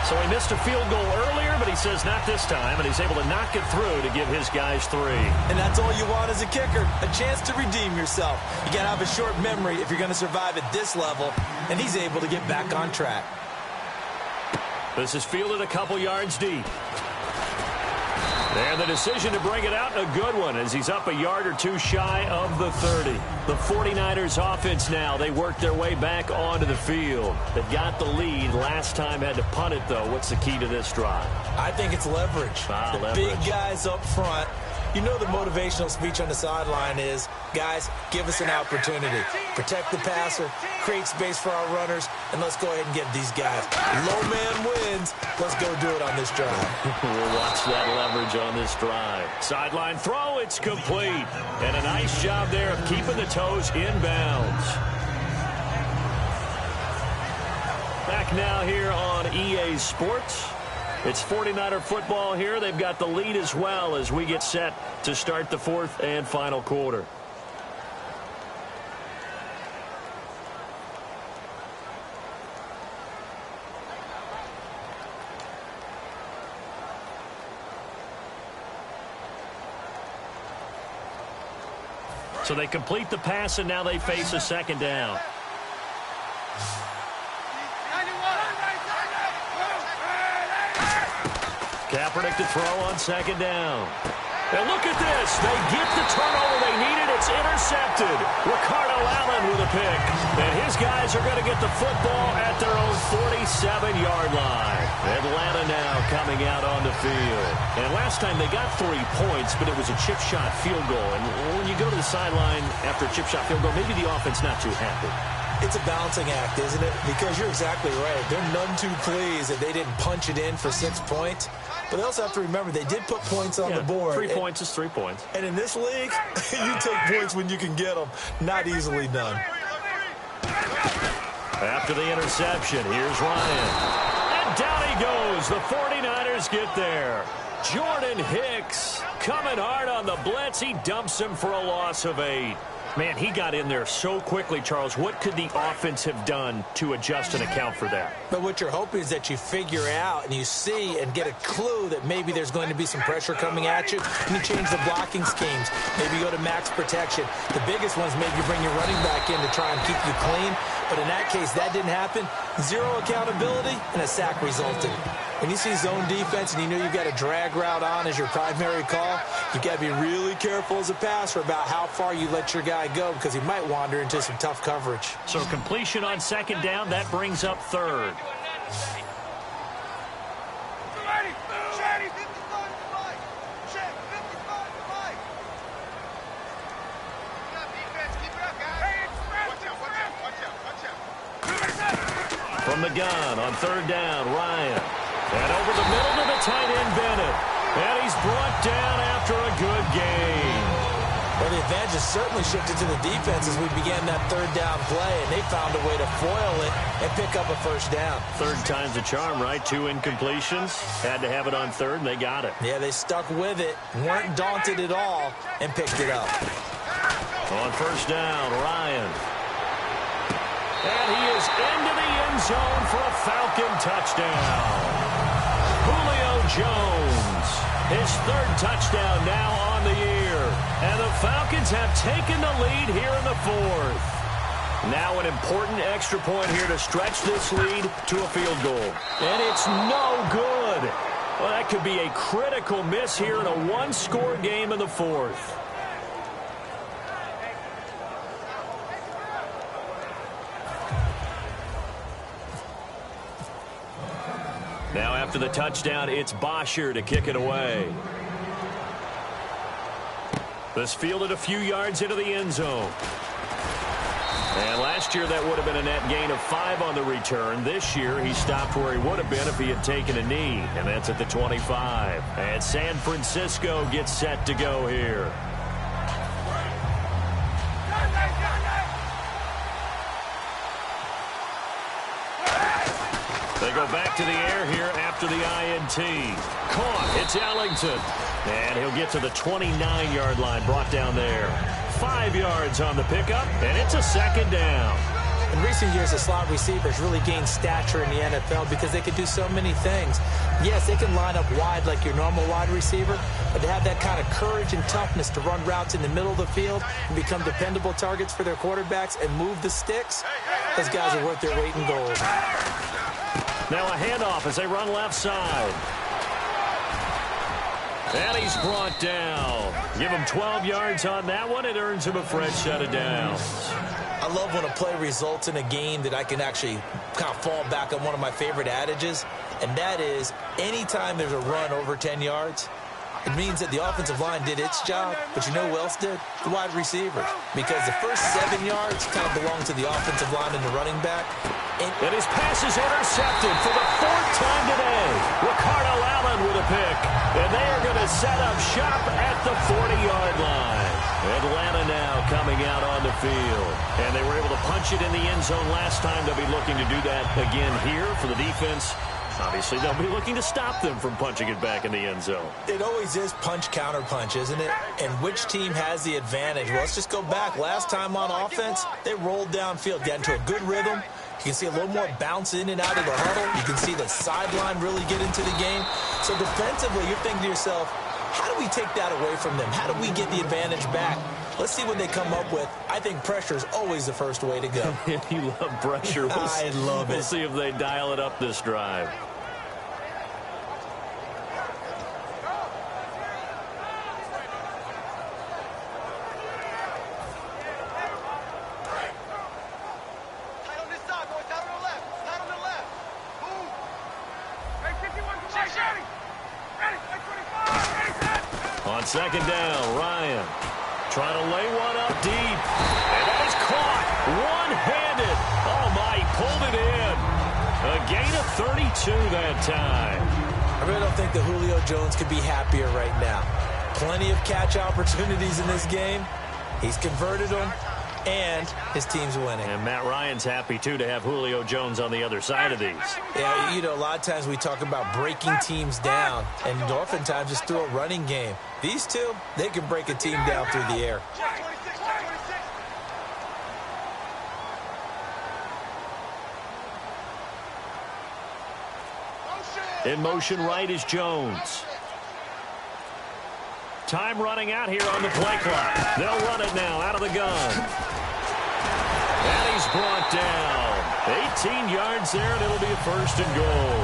So he missed a field goal earlier, but he says not this time, and he's able to knock it through to give his guys 3. And that's all you want as a kicker, a chance to redeem yourself. You got to have a short memory if you're going to survive at this level, and he's able to get back on track. This is fielded a couple yards deep. And the decision to bring it out, a good one, as he's up a yard or 2 shy of the 30. The 49ers offense now, they worked their way back onto the field. They got the lead. Last time had to punt it, though. What's the key to this drive? I think it's leverage. Leverage. Big guys up front. You know the motivational speech on the sideline is, guys, give us an opportunity. Protect the passer, create space for our runners, and let's go ahead and get these guys. Low man wins. Let's go do it on this drive. We'll watch that leverage on this drive. Sideline throw, it's complete. And a nice job there of keeping the toes inbounds. Back now here on EA Sports. It's 49er football here. They've got the lead as well as we get set to start the 4th and final quarter. So they complete the pass, and now they face a 2nd down. Kaepernick to throw on 2nd down. And look at this. They get the turnover they needed. It's intercepted. Ricardo Allen with a pick. And his guys are going to get the football at their own 47-yard line. Atlanta now coming out on the field. And last time they got 3 points, but it was a chip shot field goal. And when you go to the sideline after a chip shot field goal, maybe the offense not too happy. It's a balancing act, isn't it? Because you're exactly right. They're none too pleased that they didn't punch it in for 6 points. But they also have to remember they did put points on the board. 3 points is 3 points. And in this league, you take points when you can get them. Not easily done. After the interception, here's Ryan. And down he goes. The 49ers get there. Jordan Hicks coming hard on the blitz. He dumps him for a loss of 8. Man, he got in there so quickly, Charles. What could the offense have done to adjust and account for that? But what you're hoping is that you figure out and you see and get a clue that maybe there's going to be some pressure coming at you, and you change the blocking schemes. Maybe go to max protection. The biggest ones maybe bring your running back in to try and keep you clean. But in that case, that didn't happen. Zero accountability, and a sack resulted. When you see zone defense and you know you've got a drag route on as your primary call, you've got to be really careful as a passer about how far you let your guy go because he might wander into some tough coverage. So completion on second down, that brings up third. From the gun on third down, Ryan. And over the middle to the tight end, Bennett. And he's brought down after a good gain. Well, the advantage has certainly shifted to the defense as we began that third down play, and they found a way to foil it and pick up a first down. Third time's a charm, right? 2 incompletions. Had to have it on third, and they got it. Yeah, they stuck with it, weren't daunted at all, and picked it up. On first down, Ryan. And he is into the end zone for a Falcon touchdown. Julio Jones, his third touchdown now on the year. And the Falcons have taken the lead here in the fourth. Now an important extra point here to stretch this lead to a field goal. And it's no good. Well, that could be a critical miss here in a one-score game in the fourth. Now after the touchdown, it's Bosher to kick it away. This fielded a few yards into the end zone. And last year that would have been a net gain of 5 on the return. This year he stopped where he would have been if he had taken a knee. And that's at the 25. And San Francisco gets set to go here. They go back to the air here after the INT. Caught. It's Ellington. And he'll get to the 29-yard line, brought down there. 5 yards on the pickup, and it's a second down. In recent years, the slot receivers really gained stature in the NFL because they can do so many things. Yes, they can line up wide like your normal wide receiver, but to have that kind of courage and toughness to run routes in the middle of the field and become dependable targets for their quarterbacks and move the sticks, those guys are worth their weight in gold. Now a handoff as they run left side. And he's brought down. Give him 12 yards on that one. It earns him a fresh set of downs. I love when a play results in a game that I can actually kind of fall back on one of my favorite adages, and that is anytime there's a run over 10 yards, it means that the offensive line did its job, but you know who else did? The wide receivers. Because the first 7 yards kind of belong to the offensive line and the running back. And his pass is intercepted for the 4th time today. Ricardo Allen with a pick. And they are going to set up shop at the 40-yard line. Atlanta now coming out on the field. And they were able to punch it in the end zone last time. They'll be looking to do that again here for the defense. Obviously, they'll be looking to stop them from punching it back in the end zone. It always is punch, counter punch, isn't it? And which team has the advantage? Well, let's just go back. Last time on offense, they rolled downfield, got into a good rhythm. You can see a little more bounce in and out of the huddle. You can see the sideline really get into the game. So defensively, you're thinking to yourself, how do we take that away from them? How do we get the advantage back? Let's see what they come up with. I think pressure is always the first way to go. You love pressure. I love it. We'll see if they dial it up this drive. On second down, Ryan trying to lay one up deep. And that is caught one-handed. Oh, my, he pulled it in. A gain of 32 that time. I really don't think that Julio Jones could be happier right now. Plenty of catch opportunities in this game. He's converted them, and his team's winning. And Matt Ryan's happy, too, to have Julio Jones on the other side of these. Yeah, you know, a lot of times we talk about breaking teams down, and oftentimes just through a running game. These two, they can break a team down through the air. In motion right is Jones. Time running out here on the play clock. They'll run it now out of the gun. And he's brought down. 15 yards there, and it'll be a 1st and goal.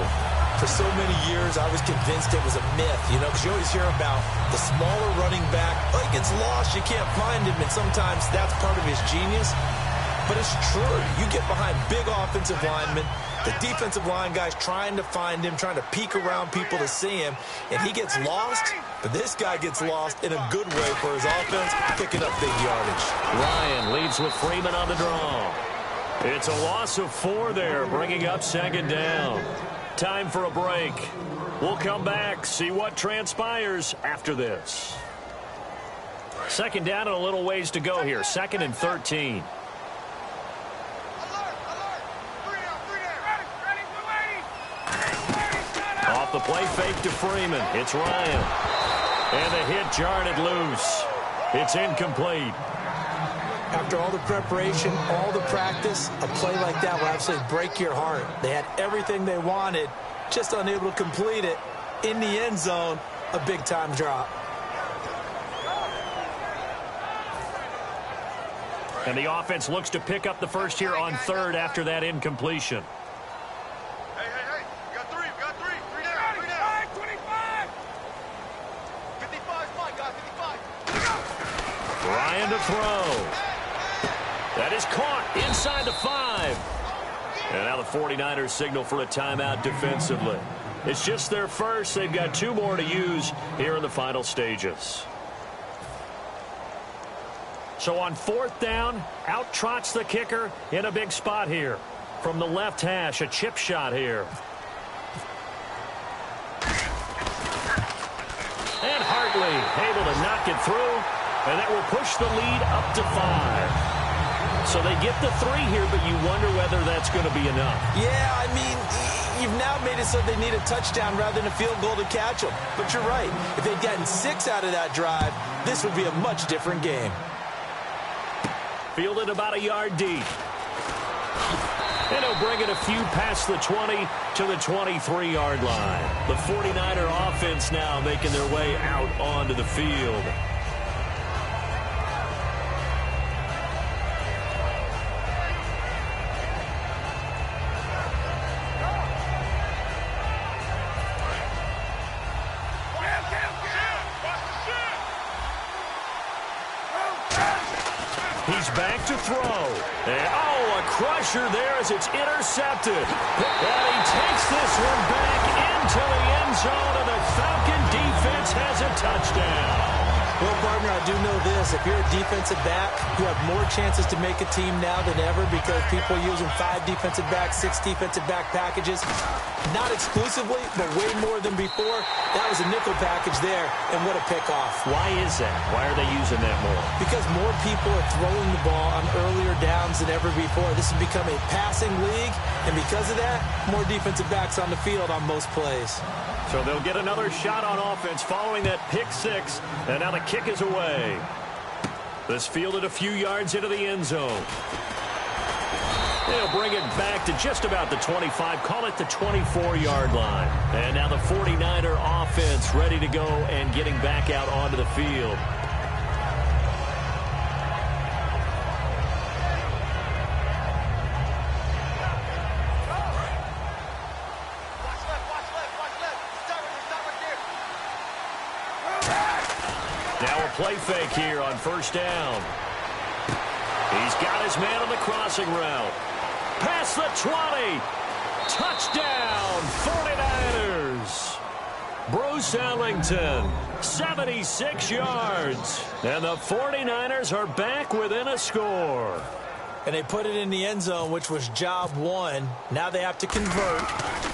For so many years, I was convinced it was a myth, because you always hear about the smaller running back. Oh, he gets lost, you can't find him, and sometimes that's part of his genius. But it's true. You get behind big offensive linemen, the defensive line guys trying to find him, trying to peek around people to see him, and he gets lost. But this guy gets lost in a good way for his offense, picking up big yardage. Ryan leads with Freeman on the draw. It's a loss of 4 there, bringing up 2nd down. Time for a break. We'll come back, see what transpires after this. 2nd down and a little ways to go here. 2nd and 13. Off the play fake to Freeman. It's Ryan. And the hit jarred it loose. It's incomplete. After all the preparation, all the practice, a play like that will absolutely break your heart. They had everything they wanted, just unable to complete it. In the end zone, a big-time drop. And the offense looks to pick up the first here on 3rd after that incompletion. Hey, we got 3, we got 3. 3 down, 3 down. 25. 55 is mine, guys, 55. Ryan to throw. That is caught inside the 5. And now the 49ers signal for a timeout defensively. It's just their first. They've got 2 more to use here in the final stages. So on 4th down, out trots the kicker in a big spot here. From the left hash, a chip shot here. And Hartley able to knock it through. And that will push the lead up to 5. So they get the 3 here, but you wonder whether that's going to be enough. Yeah, I mean, you've now made it so they need a touchdown rather than a field goal to catch them. But you're right. If they'd gotten 6 out of that drive, this would be a much different game. Fielded about a yard deep. And he'll bring it a few past the 20 to the 23-yard line. The 49er offense now making their way out onto the field. He's back to throw. And, a crusher there as it's intercepted. And he takes this one back into the end zone, and the Falcon defense has a touchdown. Well, partner, I do know this. If you're a defensive back, you have more chances to make a team now than ever because people are using 5 defensive backs, 6 defensive back packages. Not exclusively, but way more than before. That was a nickel package there, and what a pickoff. Why is that? Why are they using that more? Because more people are throwing the ball on earlier downs than ever before. This has become a passing league, and because of that, more defensive backs on the field on most plays. So they'll get another shot on offense following that pick 6, and now the kick is away. This fielded a few yards into the end zone. They'll bring it back to just about the 25, call it the 24-yard line. And now the 49er offense ready to go and getting back out onto the field. Now a play fake here on 1st down. He's got his man on the crossing route. Past the 20. Touchdown, 49ers. Bruce Ellington, 76 yards. And the 49ers are back within a score. And they put it in the end zone, which was job 1. Now they have to convert,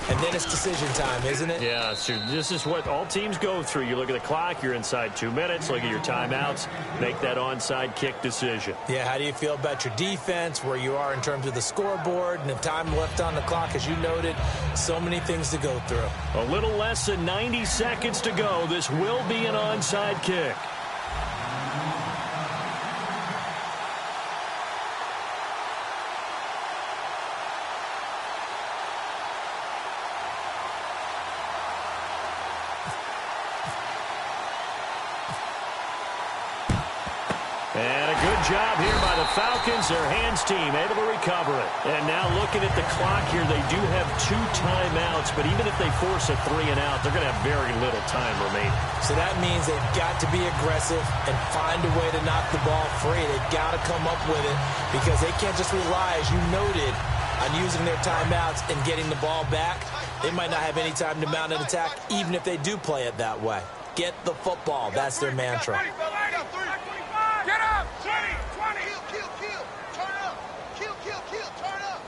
and then it's decision time, isn't it? Yeah, so this is what all teams go through. You look at the clock, you're inside 2 minutes, look at your timeouts, make that onside kick decision. Yeah, how do you feel about your defense, where you are in terms of the scoreboard, and the time left on the clock, as you noted, so many things to go through. A little less than 90 seconds to go. This will be an onside kick. And a good Good job here by the Falcons. Their hands team able to recover it. And now looking at the clock here, they do have 2 timeouts, but even if they force a 3 and out, they're going to have very little time remaining. So that means they've got to be aggressive and find a way to knock the ball free. They've got to come up with it because they can't just rely, as you noted, on using their timeouts and getting the ball back. They might not have any time to mount an attack, even if they do play it that way. Get the football. That's their mantra. Get up! 20! Kill! Turn up! Kill! Turn up!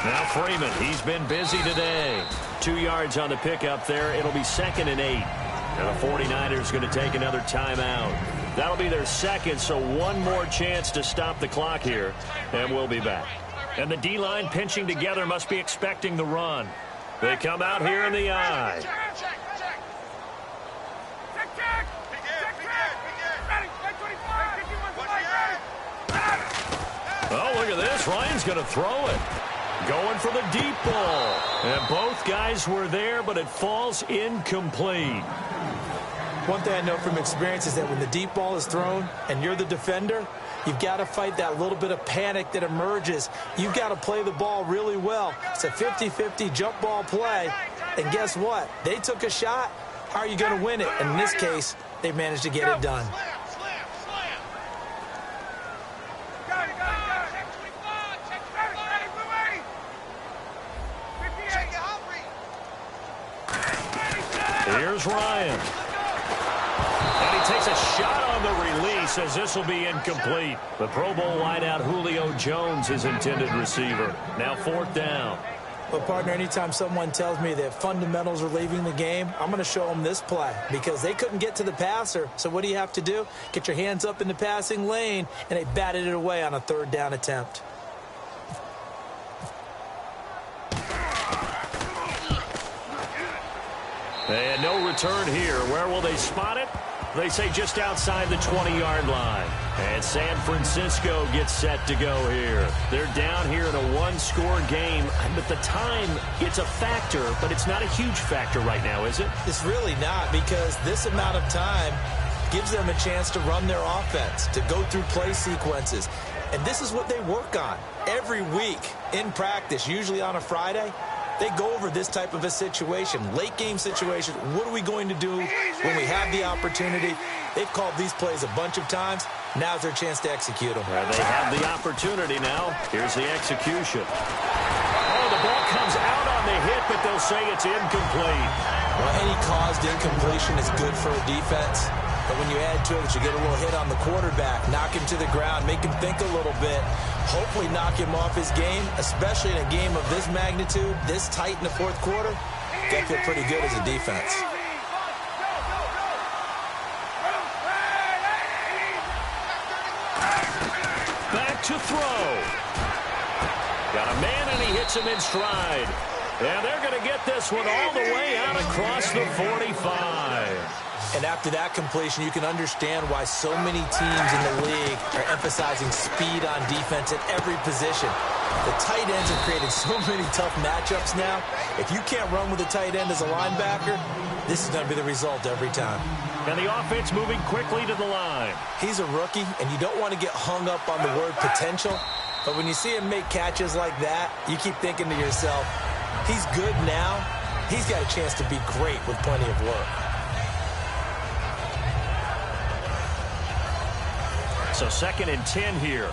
Now Freeman, he's been busy today. 2 yards on the pickup there. It'll be 2nd and 8. And the 49ers going to take another timeout. That'll be their second, so one more chance to stop the clock here. And we'll be back. And the D-line pinching together must be expecting the run. They come out here in the eye. Oh, look at this. Ryan's going to throw it. Going for the deep ball. And both guys were there, but it falls incomplete. One thing I know from experience is that when the deep ball is thrown and you're the defender, you've got to fight that little bit of panic that emerges. You've got to play the ball really well. It's a 50-50 jump ball play. And guess what? They took a shot. How are you going to win it? And in this case, they managed to get it done. Here's Ryan. And he takes a shot on the release as this will be incomplete. The Pro Bowl wideout Julio Jones, his intended receiver. Now 4th down. Well, partner, anytime someone tells me that fundamentals are leaving the game, I'm going to show them this play because they couldn't get to the passer. So what do you have to do? Get your hands up in the passing lane, and they batted it away on a 3rd down attempt. And no return here. Where will they spot it? They say just outside the 20-yard line. And San Francisco gets set to go here. They're down here in a 1-score game. But the time, it's a factor, but it's not a huge factor right now, is it? It's really not, because this amount of time gives them a chance to run their offense, to go through play sequences. And this is what they work on every week in practice, usually on a Friday. They go over this type of a situation, late game situation. What are we going to do when we have the opportunity? They've called these plays a bunch of times. Now's their chance to execute them. They have the opportunity now. Here's the execution. Oh, the ball comes out on the hit, but they'll say it's incomplete. Well, any caused incompletion is good for a defense. But when you add to it that you get a little hit on the quarterback, knock him to the ground, make him think a little bit, hopefully knock him off his game, especially in a game of this magnitude, this tight in the 4th quarter, got to feel pretty good as a defense. Back to throw. Got a man, and he hits him in stride. And they're going to get this one all the way out across the 45. And after that completion, you can understand why so many teams in the league are emphasizing speed on defense at every position. The tight ends have created so many tough matchups now. If you can't run with a tight end as a linebacker, this is going to be the result every time. And the offense moving quickly to the line. He's a rookie, and you don't want to get hung up on the word potential. But when you see him make catches like that, you keep thinking to yourself, he's good now. He's got a chance to be great with plenty of work. So 2nd and 10 here.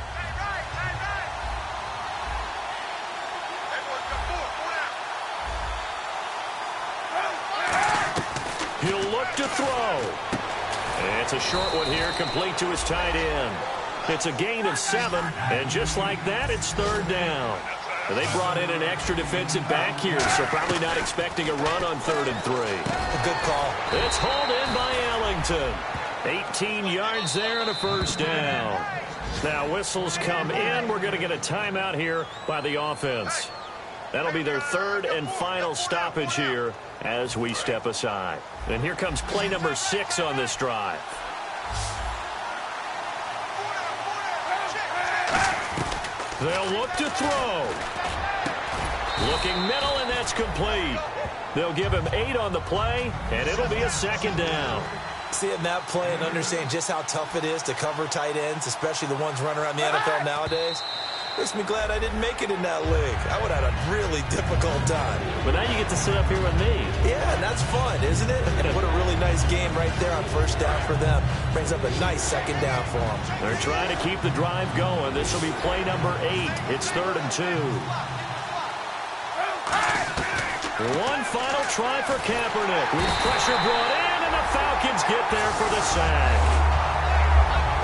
He'll look to throw. And it's a short one here, complete to his tight end. It's a gain of 7, and just like that, it's 3rd down. And they brought in an extra defensive back here, so probably not expecting a run on 3rd and 3. A good call. It's hauled in by Ellington. 18 yards there and a 1st down. Now whistles come in. We're going to get a timeout here by the offense. That'll be their 3rd and final stoppage here as we step aside. And here comes play number 6 on this drive. They'll look to throw. Looking middle, and that's complete. They'll give him 8 on the play, and it'll be a 2nd down. seeing that play and understanding just how tough it is to cover tight ends, especially the ones running around the NFL nowadays, makes me glad I didn't make it in that league. I would have had a really difficult time. But now you get to sit up here with me. Yeah, and that's fun, isn't it? And what a really nice game right there on first down for them. Brings up a nice second down for them. They're trying to keep the drive going. This will be play number 8. It's 3rd and 2. One final try for Kaepernick. With pressure brought in, and the Falcons get there for the sack.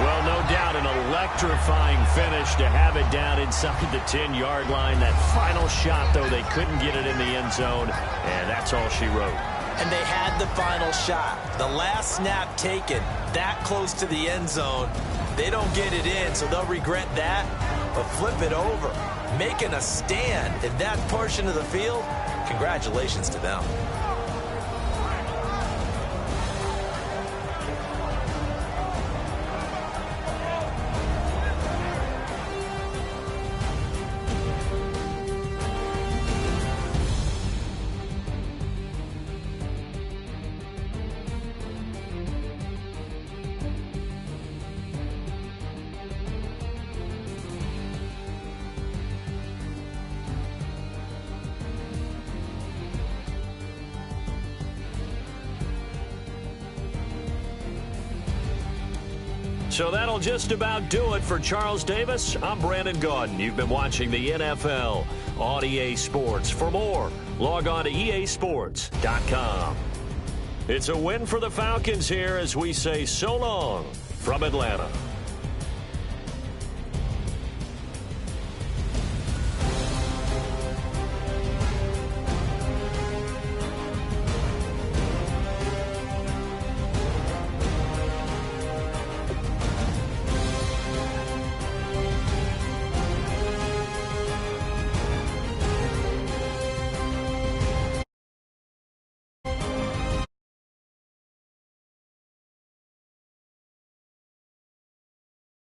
Well, no doubt an electrifying finish to have it down inside the 10-yard line. That final shot, though, they couldn't get it in the end zone, and that's all she wrote. And they had the final shot. The last snap taken that close to the end zone. They don't get it in, so they'll regret that, but flip it over. Making a stand in that portion of the field, congratulations to them. So that'll just about do it for Charles Davis. I'm Brandon Gaudin. You've been watching the NFL on EA Sports. For more, log on to easports.com. It's a win for the Falcons here as we say so long from Atlanta.